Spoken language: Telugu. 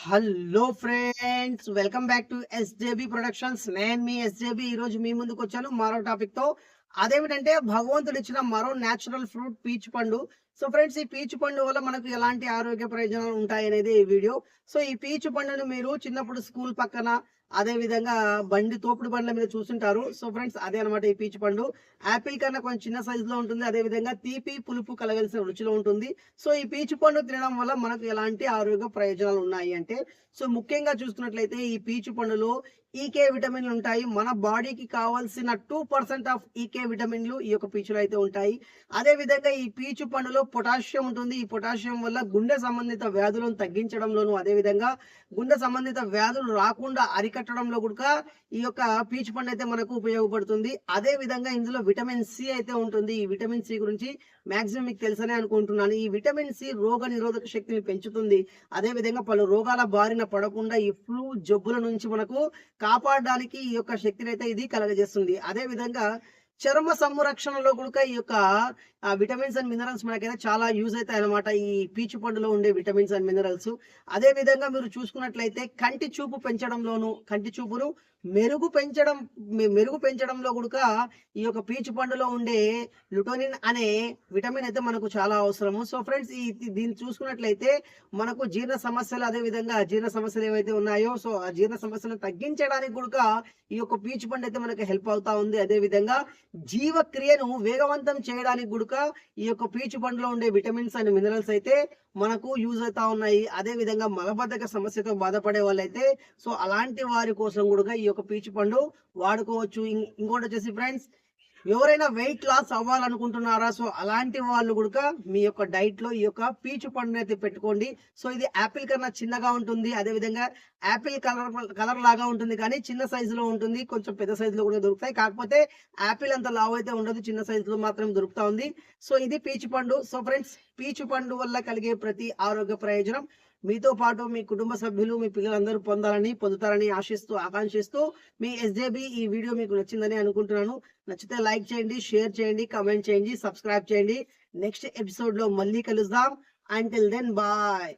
Hello friends, welcome back to SJB productions. నేను మీ ఎస్జేబి. ఈ రోజు మీ ముందుకు వచ్చాను మరో టాపిక్ తో. అదేమిటంటే భగవంతుడు ఇచ్చిన మరో నేచురల్ ఫ్రూట్ పీచ్ పండు. సో ఫ్రెండ్స్, ఈ పీచు పండు వల్ల మనకు ఎలాంటి ఆరోగ్య ప్రయోజనాలు ఉంటాయి అనేది ఈ వీడియో. సో ఈ పీచు పండును మీరు చిన్నప్పుడు స్కూల్ పక్కన, అదే విధంగా తోపుడు బండ్ల మీద చూస్తుంటారు. సో ఫ్రెండ్స్, అదే అనమాట ఈ పీచు పండు. యాపిల్ కన్నా కొంచెం చిన్న సైజు లో ఉంటుంది. అదే విధంగా తీపి పులుపు కలగలిసిన రుచిలో ఉంటుంది. సో ఈ పీచు పండు తినడం వల్ల మనకు ఎలాంటి ఆరోగ్య ప్రయోజనాలు ఉన్నాయి అంటే, సో ముఖ్యంగా చూసుకున్నట్లయితే ఈ పీచు పండులో ఈకే విటమిన్లు ఉంటాయి. మన బాడీకి కావాల్సిన 2% ఆఫ్ ఈకే విటమిన్లు ఈ యొక్క పీచులో అయితే ఉంటాయి. అదే విధంగా ఈ పీచు పండులో పొటాషియం ఉంటుంది. ఈ పొటాషియం వల్ల గుండె సంబంధిత వ్యాధులను తగ్గించడంలోను, అదే విధంగా గుండె సంబంధిత వ్యాధులు రాకుండా అరికట్టడంలో కూడా ఈ యొక్క పీచు పండు అయితే మనకు ఉపయోగపడుతుంది. అదే విధంగా ఇందులో విటమిన్ సి అయితే ఉంటుంది. ఈ విటమిన్ సి గురించి మాక్సిమం మీకు తెలుసనే అనుకుంటున్నాను. ఈ విటమిన్ సి రోగ నిరోధక శక్తిని పెంచుతుంది. అదే విధంగా పలు రోగాల బారిన పడకుండా ఈ ఫ్లూ జబ్బుల నుంచి మనకు కాపాడడానికి ఈ యొక్క శక్తిని అయితే ఇది కలగజేస్తుంది. అదే విధంగా చర్మ సంరక్షణలో కూడా ఈ యొక్క విటమిన్స్ అండ్ మినరల్స్ మనకైతే చాలా యూజ్ అవుతాయి అనమాట. ఈ పీచు పండులో ఉండే విటమిన్స్ అండ్ మినరల్స్. అదే విధంగా మీరు చూసుకున్నట్లయితే కంటి చూపు పెంచడంలోను, కంటి చూపును మెరుగు పెంచడంలో కూడా ఈ యొక్క పీచు పండులో ఉండే లుటోనిన్ అనే విటమిన్ అయితే మనకు చాలా అవసరము. సో ఫ్రెండ్స్, దీన్ని చూసుకున్నట్లయితే మనకు జీర్ణ సమస్యలు, అదే విధంగా జీర్ణ సమస్యలు ఏవైతే ఉన్నాయో, సో ఆ జీర్ణ సమస్యలను తగ్గించడానికి కూడా ఈ యొక్క పీచు పండు అయితే మనకు హెల్ప్ అవుతా ఉంది. అదే విధంగా జీవక్రియను వేగవంతం చేయడానికి కూడా ఈ యొక్క పీచు పండులో ఉండే విటమిన్స్ అండ్ మినరల్స్ అయితే మనకు యూజ్ అవుతా ఉన్నాయి. అదే విధంగా మలబద్ధక సమస్యతో బాధపడే వాళ్ళైతే, సో అలాంటి వారి కోసం కూడా ఈ యొక్క పీచు పండు వాడుకోవచ్చు. ఇంకోటి వచ్చేసి ఫ్రెండ్స్, ఎవరైనా వెయిట్ లాస్ అవ్వాలనుకుంటున్నారా, సో అలాంటి వాళ్ళు కూడా మీ యొక్క డైట్ లో ఈ యొక్క పీచు పండుని అయితే పెట్టుకోండి. సో ఇది యాపిల్ కన్నా చిన్నగా ఉంటుంది. అదే విధంగా యాపిల్ కలర్ లాగా ఉంటుంది, కానీ చిన్న సైజులో ఉంటుంది. కొంచెం పెద్ద సైజులో కూడా దొరుకుతాయి. కాకపోతే యాపిల్ అంత లావు అయితే ఉండదు, చిన్న సైజులో మాత్రం దొరుకుతా ఉంది. సో ఇది పీచు పండు. సో ఫ్రెండ్స్, పీచు పండు వల్ల కలిగే ప్రతి ఆరోగ్య ప్రయోజనం మీతో పాటు మీ కుటుంబ సభ్యులు, మీ పిల్లలందరూ పొందుతారని ఆకాంక్షిస్తూ మీ ఎస్జేబి ఈ వీడియో మీకు నచ్చిందని అనుకుంటున్నాను. నచ్చితే లైక్ చేయండి, షేర్ చేయండి, కామెంట్ చేయండి, సబ్స్క్రైబ్ చేయండి. నెక్స్ట్ ఎపిసోడ్ లో మళ్ళీ కలుద్దాం. Until then bye.